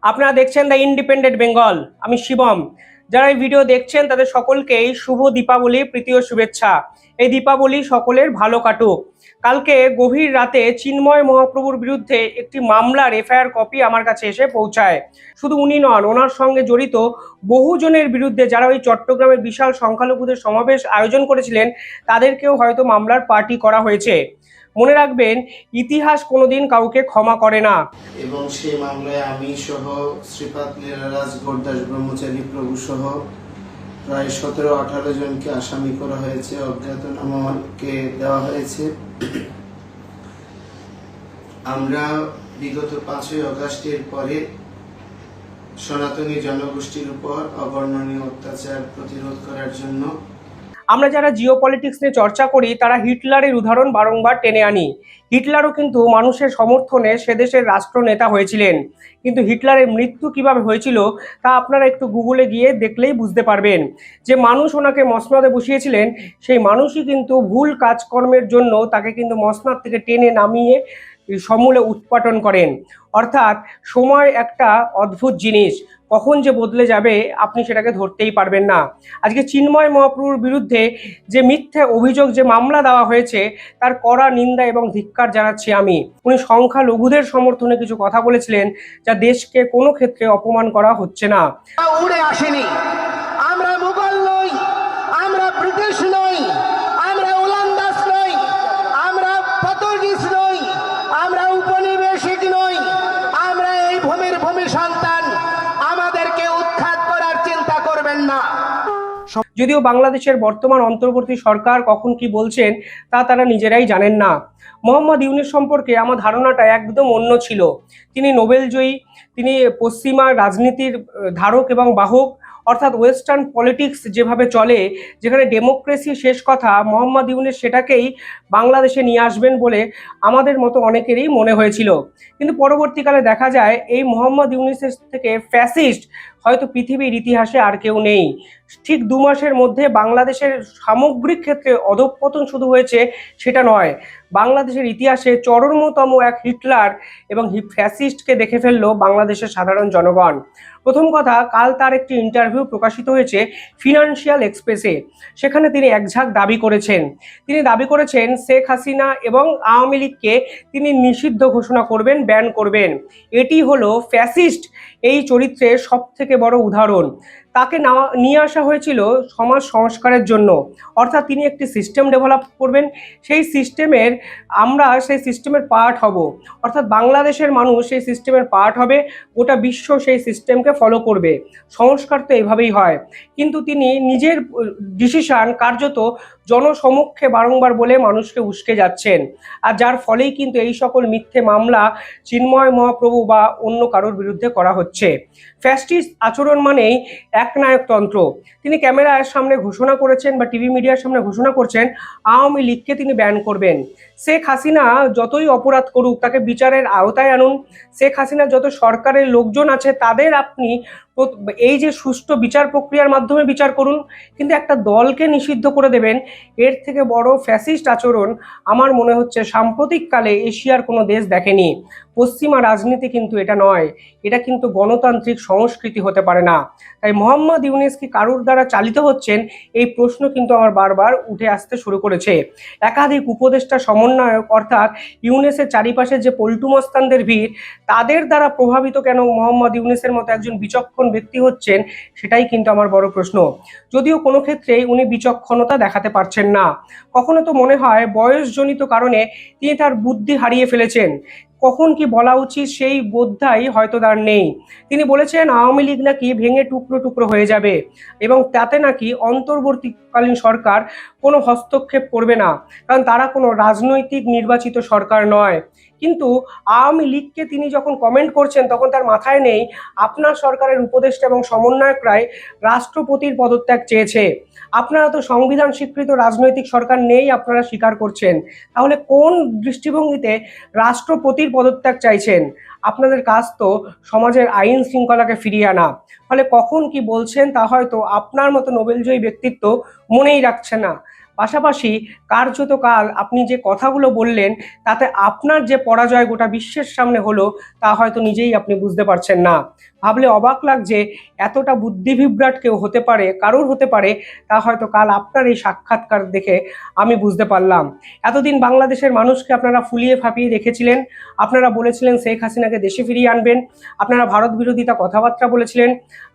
আপনারা দেখছেন the independent Bengal. আমি শিবম। যারা এই ভিডিও দেখছেন তাদের সকলকেই শুভ দীপাবলি, প্রীতি ও শুভেচ্ছা। এই দীপাবলি সকলের ভালো কাটুক। কালকে গভীর রাতে চিন্ময় মহাপ্রভুর বিরুদ্ধে একটি মামলার এফআইআর কপি আমার কাছে এসে পৌঁছায়। শুধু উনি নন, ওনার সঙ্গে জড়িত বহুজনের বিরুদ্ধে যারা ওই চট্টগ্রামের বিশাল সংখ্যালঘুদের সমাবেশ আয়োজন করেছিলেন তাদেরকেও হয়তো মামলার পার্টি করা হয়েছে। মনে রাখবেন, ইতিহাস কোনোদিন কাউকে ক্ষমা করে না। এবং সেই মামলায় আমি সহ শ্রীপাদ লীলারাজ গোরদাস ব্রহ্মচারী প্রভু সহ প্রায় 17-18 জনকে আসামি করা হয়েছে, অজ্ঞাতনামাকে দেওয়া হয়েছে। আমরা বিগত 5ই আগস্টের পরে সনাতনী জনগোষ্ঠীর উপর অবর্ণনীয় অত্যাচার প্রতিরোধ করার জন্য আমরা যারা জিও পলিটিক্স নিয়ে চর্চা করি তারা হিটলারের উদাহরণ বারংবার টেনে আনি। হিটলারও কিন্তু মানুষের সমর্থনে সে দেশের রাষ্ট্রনেতা হয়েছিলেন, কিন্তু হিটলারের মৃত্যু কিভাবে হয়েছিল তা আপনারা একটু গুগলে গিয়ে দেখলেই বুঝতে পারবেন। যে মানুষ ওনাকে মসনদে বসিয়েছিলেন সেই মানুষই কিন্তু ভুল কাজকর্মের জন্য তাকে কিন্তু মসনদ থেকে টেনে নামিয়ে সমূলে উৎপাটন করেন। অর্থাৎ সময় একটা অদ্ভুত জিনিস, কখন যে বদলে যাবে আপনি সেটাকে ধরতেই পারবেন না। আজকে চিন্ময় মহাপ্রভুর বিরুদ্ধে যে মিথ্যে অভিযোগ, যে মামলা দেওয়া হয়েছে, তার কড়া নিন্দা এবং ধিক্কার জানাচ্ছি আমি। উনি সংখ্যালঘুদের সমর্থনে কিছু কথা বলেছিলেন যা দেশকে কোনো ক্ষেত্রে অপমান করা হচ্ছে না। উড়ে আসেনি, আমরা মুঘল নই, আমরা ব্রিটিশ নই, আমরা ওলন্দাজ নই, আমরা পর্তুগিজ নই, আমরা উপনিবেশিক নই, আমরা এই ভূমির ভূমি সন্তান। আমাদেরকে উৎখাত করার চিন্তা করবেন না। যদিও বাংলাদেশের বর্তমান অন্তর্বর্তী সরকার কখন কি বলছেন তা তারা নিজেরাই জানেন না। মোহাম্মদ ইউনূস সম্পর্কে আমার ধারণাটা একদম অন্য ছিল। তিনি নোবেলজয়ী, তিনি পশ্চিমা রাজনীতির ধারক এবং বাহক। অর্থাৎ ওয়েস্টার্ন পলিটিক্স যেভাবে চলে, যেখানে ডেমোক্রেসি শেষ কথা, মোহাম্মদ ইউনূস সেটাকেই বাংলাদেশে নিয়ে আসবেন বলে আমাদের মতো অনেকেরই মনে হয়েছিল। কিন্তু পরবর্তীকালে দেখা যায় এই মোহাম্মদ ইউনূসের থেকে ফ্যাসিস্ট হয়তো পৃথিবীর ইতিহাসে আর কেউ নেই। ঠিক 2 মাসের মধ্যে বাংলাদেশের সামগ্রিক ক্ষেত্রে অধঃপতন শুধু হয়েছে সেটা নয়, বাংলাদেশের ইতিহাসে চরমতম এক হিটলার এবং ফ্যাসিস্টকে দেখে ফেললো বাংলাদেশের সাধারণ জনগণ। প্রথম কথা, কাল তার একটি ইন্টারভিউ প্রকাশিত হয়েছে ফিনান্সিয়াল এক্সপ্রেসে। সেখানে তিনি একঝাঁক দাবি করেছেন। তিনি দাবি করেছেন শেখ হাসিনা এবং আওয়ামী লীগকে তিনি নিষিদ্ধ ঘোষণা করবেন, ব্যান করবেন। এটি হলো ফ্যাসিস্ট এই চরিত্রের সব থেকে বড় উদাহরণ। তাকে নিয়ে আসা হয়েছিল সমাজ সংস্কারের জন্য, অর্থাৎ তিনি একটি সিস্টেম ডেভেলপ করবেন, সেই সিস্টেমের আমরা সেই সিস্টেমের পার্ট হব, অর্থাৎ বাংলাদেশের মানুষ সেই সিস্টেমের পার্ট হবে, গোটা বিশ্ব সেই সিস্টেমকে ফলো করবে। সংস্কার তো এভাবেই হয়। কিন্তু তিনি নিজের ডিসিশন কার্যত জনসমক্ষে বারংবার বলে মানুষকে উস্কে যাচ্ছেন, আর যার ফলেই কিন্তু এই সকল মিথ্যে মামলা চিন্ময় মহাপ্রভু বা অন্য কারোর বিরুদ্ধে করা হচ্ছে। ফ্যাসিস্ট আচরণ মানেই একনায়কতন্ত্র। তিনি ক্যামেরার সামনে ঘোষণা করেছেন বা টিভি মিডিয়ার সামনে ঘোষণা করছেন আওয়ামী লীগকে তিনি ব্যান করবেন। শেখ হাসিনা যতই অপরাধ করুক তাকে বিচারের আওতায় আনুন। শেখ হাসিনা যত সরকারের লোকজন আছে তাদের আপনি এই যে সুষ্ঠু বিচার প্রক্রিয়ার মাধ্যমে বিচার করুন, কিন্তু একটা দলকে নিষিদ্ধ করে দেবেন, এর থেকে বড় ফ্যাসিস্ট আচরণ আমার মনে হচ্ছে সাম্প্রতিককালে এশিয়ার কোনো দেশ দেখেনি। পশ্চিমা রাজনীতি কিন্তু এটা নয়, এটা কিন্তু গণতান্ত্রিক সংস্কৃতি হতে পারে না। তাই মোহাম্মদ ইউনূস কি কারুর দ্বারা চালিত হচ্ছেন, এই প্রশ্ন কিন্তু আমার বারবার উঠে আসতে শুরু করেছে। একাধিক উপদেষ্টা সমন্বয়ক অর্থাৎ ইউনূসের চারিপাশে যে পল্টুমস্তানদের ভিড়, তাদের দ্বারা প্রভাবিত কেন মোহাম্মদ ইউনূসের মতো একজন বিচক্ষণ ব্যক্তি হচ্ছেন, সেটাই কিন্তু আমার বড় প্রশ্ন। যদিও কোনো ক্ষেত্রেই উনি বিচক্ষণতা দেখাতে পারছেন না। কখনো তো মনে হয় বয়সজনিত কারণে তিনি তার বুদ্ধি হারিয়ে ফেলেছেন। কখন কি বলা উচিত সেই বোধটাই হয়তো তার নেই। তিনি বলেছেন আওয়ামী লীগ নাকি ভেঙে টুকরো টুকরো হয়ে যাবে এবং তাতে নাকি অন্তর্বর্তীকালীন সরকার কোনো হস্তক্ষেপ করবে না, কারণ তারা কোনো রাজনৈতিক নির্বাচিত সরকার নয়। কিন্তু আওয়ামী লীগকে তিনি যখন কমেন্ট করছেন তখন তার মাথায় নেই আপনার সরকারের উপদেষ্টা এবং সমন্বয়করাই রাষ্ট্রপতির পদত্যাগ চেয়েছে। আপনারা তো সংবিধান স্বীকৃত রাজনৈতিক সরকার নেই, আপনারা স্বীকার করছেন। তাহলে কোন দৃষ্টিভঙ্গিতে রাষ্ট্রপতির পদত্যাগ চাইছেন? আপনাদের কাজ তো সমাজের আইন শৃঙ্খলাকে ফিরিয়ে আনা। ফলে কখন কি বলছেন তা হয়তো আপনার মতো নোবেলজয়ী ব্যক্তিত্ব মনেই রাখছে না। পাশাপাশি কার্যত কাল আপনি যে কথাগুলো বললেন তাতে আপনার যে পরাজয় গোটা বিশ্বের সামনে হলো তা হয়তো নিজেই আপনি বুঝতে পারছেন না। ভাবলে অবাক লাগছে এতটা বুদ্ধিবিভ্রাট কেউ হতে পারে, কারোর হতে পারে, তা হয়তো কাল আপনার এই সাক্ষাৎকার দেখে আমি বুঝতে পারলাম। এতদিন বাংলাদেশের মানুষকে আপনারা ফুলিয়ে ফাঁপিয়ে রেখেছিলেন, আপনারা বলেছিলেন শেখ হাসিনাকে দেশে ফিরিয়ে আনবেন, আপনারা ভারত বিরোধিতা কথাবার্তা বলেছিলেন,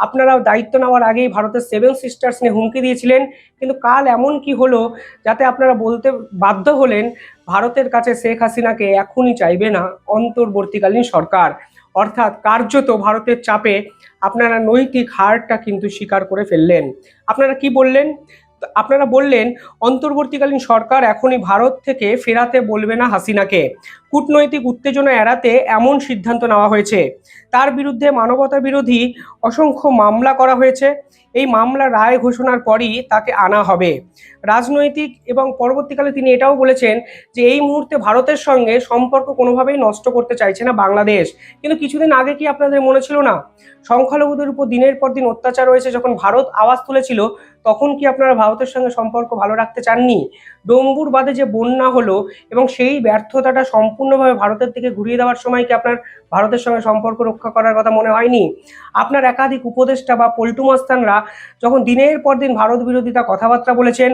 আপনারা দায়িত্ব নেওয়ার আগেই ভারতের 7 সিস্টার্স নিয়ে হুমকি দিয়েছিলেন, কিন্তু কাল এমন কি হলো যাতে আপনারা বলতে বাধ্য হলেন ভারতের কাছে শেখ হাসিনাকে এখনই চাইবে না অন্তর্বর্তীকালীন সরকার। অর্থাৎ কার্যত ভারতের চাপে আপনারা নৈতিক হারটা কিন্তু স্বীকার করে ফেললেন। আপনারা কি বললেন? আপনারা বললেন অন্তর্বর্তীকালীন সরকার এখনই ভারত থেকে ফেরাতে বলবে না হাসিনাকে। কূটনৈতিক উত্তেজনা এড়াতে এমন সিদ্ধান্ত নেওয়া হয়েছে। তার বিরুদ্ধে মানবতা বিরোধী অসংখ্য মামলা করা হয়েছে। এই মামলা রায় ঘোষণার পরই তাকে আনা হবে। রাজনৈতিক এবং পরবর্তীকালে তিনি এটাও বলেছেন যে এই মুহূর্তে ভারতের সঙ্গে সম্পর্ক কোনোভাবেই নষ্ট করতে চাইছে না বাংলাদেশ। কিন্তু কিছুদিন আগে কি আপনাদের মনে ছিল না সংখ্যালঘুদের উপর দিনের পর দিন অত্যাচার হয়েছে, যখন ভারত আওয়াজ তুলেছিল তখন কি আপনারা ভারতের সঙ্গে সম্পর্ক ভালো রাখতে চাননি? ডম্বুর বাদে যে বন্যা হলো এবং সেই ব্যর্থতাটা সম্পূর্ণভাবে ভারতের থেকে ঘুরিয়ে দেওয়ার সময় কি আপনার ভারতের সঙ্গে সম্পর্ক রক্ষা করার কথা মনে হয়নি? আপনার একাধিক উপদেষ্টা বা পল্টু মাস্তানরা যখন দিনের পর দিন ভারত বিরোধিতা কথাবার্তা বলেছেন,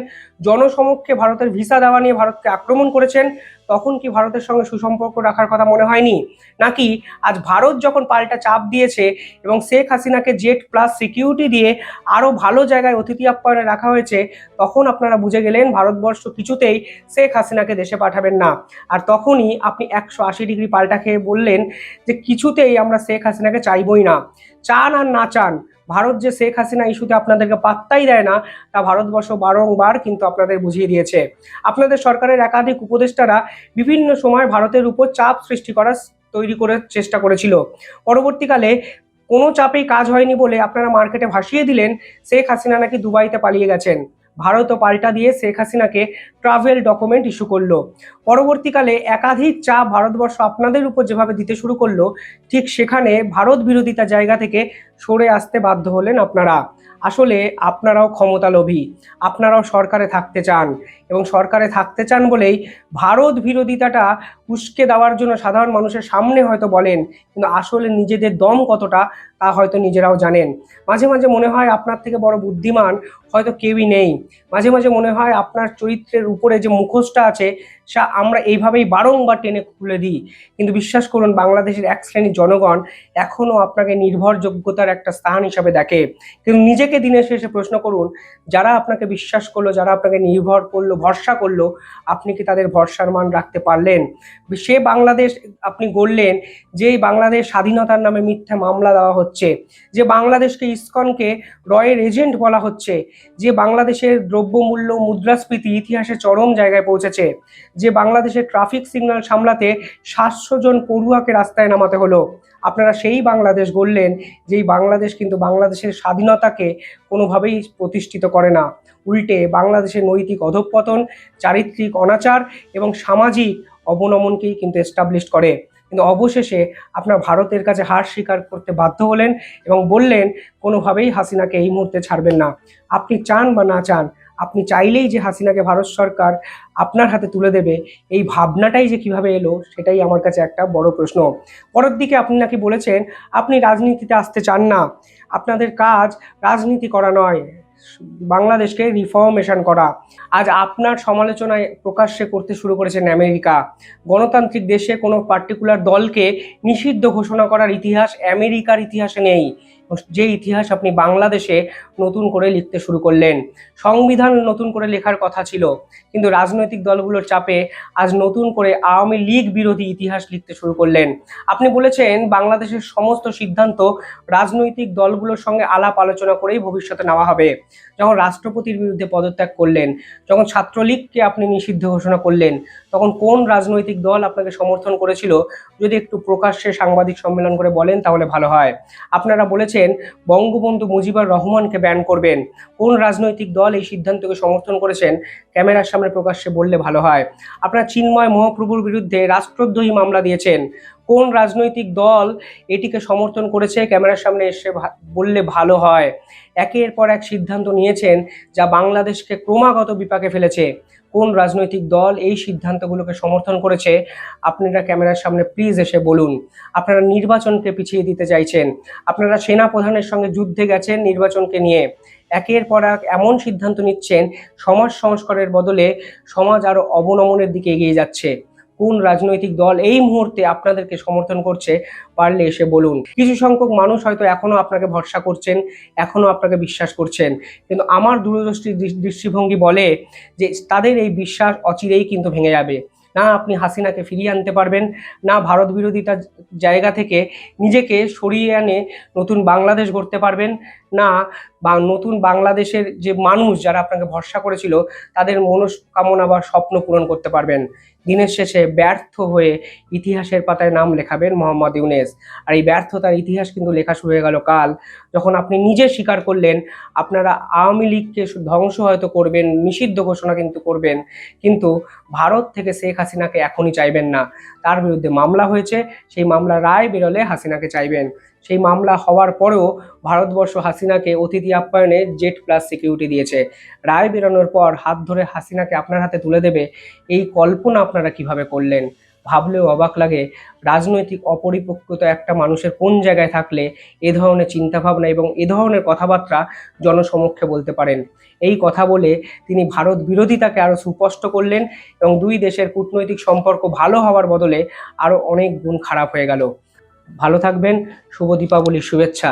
জনসমক্ষে ভারতের ভিসা দেওয়া নিয়ে ভারতকে আক্রমণ করেছেন, তখন কি ভারতের সঙ্গে সুসম্পর্ক রাখার কথা মনে হয়নি? নাকি আজ ভারত যখন পাল্টা চাপ দিয়েছে এবং শেখ হাসিনাকে জেট প্লাস সিকিউরিটি দিয়ে আরও ভালো জায়গায় অতিথি আপ্যায়নে রাখা হয়েছে, তখন আপনারা বুঝে গেলেন ভারতবর্ষ কিছুতেই শেখ হাসিনাকে দেশে পাঠাবেন না। আর তখনই আপনি 180 ডিগ্রি পাল্টা খেয়ে বললেন যে কিছুতেই আমরা শেখ হাসিনাকে চাইবই না। চান আর না চান, ভারত যে শেখ হাসিনা ইস্যুতে আপনাদেরকে পাত্তাই দেয় না তা ভারতবর্ষ বারংবার কিন্তু আপনাদের বুঝিয়ে দিয়েছে। আপনাদের সরকারের একাধিক উপদেষ্টারা বিভিন্ন সময় ভারতের উপর চাপ সৃষ্টি করার তৈরি করে চেষ্টা করেছিল। পরবর্তীকালে কোনো চাপেই কাজ হয়নি বলে আপনারা মার্কেটে ভাসিয়ে দিলেন শেখ হাসিনা নাকি দুবাইতে পালিয়ে গেছেন। ভারতও পাল্টা দিয়ে শেখ হাসিনাকে ট্রাভেল ডকুমেন্ট ইস্যু করলো। পরবর্তীকালে একাধিক চাপ ভারতবর্ষ আপনাদের উপর যেভাবে দিতে শুরু করলো, ঠিক সেখানে ভারত বিরোধিতা জায়গা থেকে সরে আসতে বাধ্য হলেন আপনারা। আসলে আপনারাও ক্ষমতালোভী, আপনারাও সরকারে থাকতে চান এবং সরকারে থাকতে চান বলেই ভারত বিরোধিতাটা উস্কে দেওয়ার জন্য সাধারণ মানুষের সামনে হয়তো বলেন, কিন্তু আসলে নিজেদের দম কতটা তা হয়তো নিজেরাও জানেন। মাঝে মাঝে মনে হয় আপনার থেকে বড় বুদ্ধিমান হয়তো কেউই নেই। মাঝে মাঝে মনে হয় আপনার চরিত্রের উপরে যে মুখোশটা আছে সা আমরা এইভাবেই বারংবার টেনে খুলে দিই, কিন্তু বিশ্বাস করুন বাংলাদেশের এক শ্রেণীর জনগণ এখনও আপনাকে নির্ভরযোগ্যতার একটা স্থান হিসাবে দেখে। কিন্তু নিজেকে দিনের শেষে প্রশ্ন করুন, যারা আপনাকে বিশ্বাস করলো, যারা আপনাকে নির্ভর করলো, ভরসা করলো, আপনি কি তাদের ভরসার মান রাখতে পারলেন? সে বাংলাদেশ আপনি গড়লেন যেই বাংলাদেশ স্বাধীনতার নামে মিথ্যা মামলা দেওয়া হচ্ছে, যে বাংলাদেশকে ইসকনকে রয়ের এজেন্ট বলা হচ্ছে, যে বাংলাদেশের দ্রব্যমূল্য মুদ্রাস্ফীতি ইতিহাসে চরম জায়গায় পৌঁছেছে, যে বাংলাদেশের ট্রাফিক সিগন্যাল সামলাতে 700 জন পড়ুয়াকে রাস্তায় নামাতে হলো। আপনারা সেই বাংলাদেশ গড়লেন যেই বাংলাদেশ কিন্তু বাংলাদেশের স্বাধীনতাকে কোনোভাবেই প্রতিষ্ঠিত করে না, উল্টে বাংলাদেশের নৈতিক অধঃপতন, চারিত্রিক অনাচার এবং সামাজিক অবনমনকেই কিন্তু এস্টাবলিশ করে। কিন্তু অবশেষে আপনার ভারতের কাছে হার স্বীকার করতে বাধ্য হলেন এবং বললেন কোনোভাবেই হাসিনাকে এই মুহূর্তে ছাড়বেন না। আপনি চান বা না চান, আপনি চাইলেই যে হাসিনাকে ভারত সরকার আপনার হাতে তুলে দেবে, এই ভাবনাটাই যে কিভাবে এলো সেটাই আমার কাছে একটা বড় প্রশ্ন। পরের দিকে আপনি নাকি বলেছেন আপনি রাজনীতিতে আসতে চান না, আপনাদের কাজ রাজনীতি করা নয়, বাংলাদেশকে রিফর্মেশন করা। আজ আপনার সমালোচনায় প্রকাশ্যে করতে শুরু করেছেন আমেরিকা। গণতান্ত্রিক দেশে কোনো পার্টিকুলার দলকে নিষিদ্ধ ঘোষণা করার ইতিহাস আমেরিকার ইতিহাসে নেই, যে ইতিহাস আপনি বাংলাদেশে নতুন করে লিখতে শুরু করলেন। সংবিধান নতুন করে লেখার কথা ছিল, কিন্তু রাজনৈতিক দলগুলোর চাপে আজ নতুন করে আওয়ামী লীগ বিরোধী ইতিহাস লিখতে শুরু করলেন। আপনি বলেছেন বাংলাদেশের সমস্ত সিদ্ধান্ত রাজনৈতিক দলগুলোর সঙ্গে আলাপ আলোচনা করেই ভবিষ্যতে নেওয়া হবে। যখন রাষ্ট্রপতির বিরুদ্ধে পদত্যাগ করলেন, যখন ছাত্রলীগকে আপনি নিষিদ্ধ ঘোষণা করলেন, তখন কোন রাজনৈতিক দল আপনাকে সমর্থন করেছিল? যদি একটু প্রকাশ্যে সাংবাদিক সম্মেলন করে বলেন তাহলে ভালো হয়। আপনারা বলেছেন বঙ্গবন্ধু মুজিবুর রহমানকে ব্যান করবেন, কোন রাজনৈতিক দল এই সিদ্ধান্তকে সমর্থন করেছেন ক্যামেরার সামনে প্রকাশ্যে বললে ভালো হয়। আপনারা চিন্ময় মহাপ্রভুর বিরুদ্ধে রাষ্ট্রদ্রোহী মামলা দিয়েছেন, কোন রাজনৈতিক দল এটিকে সমর্থন করেছে ক্যামেরার সামনে এসে বললে ভালো হয়। একের পর এক সিদ্ধান্ত নিয়েছেন যা বাংলাদেশকে ক্রমাগত বিপাকে ফেলেছে। কোন রাজনৈতিক দল এই সিদ্ধান্তগুলোকে সমর্থন করেছে আপনারা ক্যামেরার সামনে প্লিজ এসে বলুন। আপনারা নির্বাচনকে পিছিয়ে দিতে চাইছেন, আপনারা সেনা প্রধানের সঙ্গে যুদ্ধে গেছেন নির্বাচনকে নিয়ে, একের পর এক এমন সিদ্ধান্ত নিচ্ছেন সমাজ সংস্কারের বদলে সমাজ আরো অবনমনের দিকে এগিয়ে যাচ্ছে। কোন রাজনৈতিক দল এই মুহূর্তে আপনাদেরকে সমর্থন করছে পারলে এসে বলুন। কিছু সংখ্যক মানুষ হয়তো এখনো আপনাকে ভরসা করছেন, এখনো আপনাকে বিশ্বাস করছেন, কিন্তু আমার দূরদৃষ্টি দৃষ্টিভঙ্গি বলে যে তাদের এই বিশ্বাস অচিরেই কিন্তু ভেঙে যাবে। না আপনি হাসিনাকে ফিরিয়ে আনতে পারবেন, না ভারত বিরোধিতার জায়গা থেকে নিজেকে সরিয়ে এনে নতুন বাংলাদেশ গড়তে পারবেন, না বা নতুন বাংলাদেশের যে মানুষ যারা আপনাকে ভরসা করেছিল তাদের মনস্কামনা বা স্বপ্ন পূরণ করতে পারবেন। দিনের শেষে ব্যর্থ হয়ে ইতিহাসের পাতায় নাম লেখাবেন মোহাম্মদ ইউনূস। আর এই ব্যর্থতার ইতিহাস কিন্তু লেখা শুরু হয়ে গেল কাল, যখন আপনি নিজে স্বীকার করলেন আপনারা আওয়ামী লীগকে ধ্বংস হয়তো করবেন, নিষিদ্ধ ঘোষণা কিন্তু করবেন, কিন্তু ভারত থেকে শেখ হাসিনাকে এখনই চাইবেন না। তার বিরুদ্ধে মামলা হয়েছে, সেই মামলা রায় বেরোলে হাসিনাকে চাইবেন। সেই মামলা হওয়ার পরেও ভারতবর্ষ হাসিনাকে অতিথি আপ্যায়নে জেড প্লাস সিকিউরিটি দিয়েছে। রায় বেরোনোর পর হাত ধরে হাসিনাকে আপনার হাতে তুলে দেবে, এই কল্পনা আপনারা কিভাবে করলেন? ভাবলেও অবাক লাগে রাজনৈতিক অপরিপক্কতা একটা মানুষের কোন জায়গায় থাকলে এ ধরনের চিন্তাভাবনা এবং এ ধরনের কথাবার্তা জনসমক্ষে বলতে পারেন। এই কথা বলে তিনি ভারত বিরোধিতাকে আরো সুস্পষ্ট করলেন এবং দুই দেশের কূটনৈতিক সম্পর্ক ভালো হওয়ার বদলে আরো অনেক গুণ খারাপ হয়ে গেল। ভালো থাকবেন, শুভ দীপাবলির শুভেচ্ছা।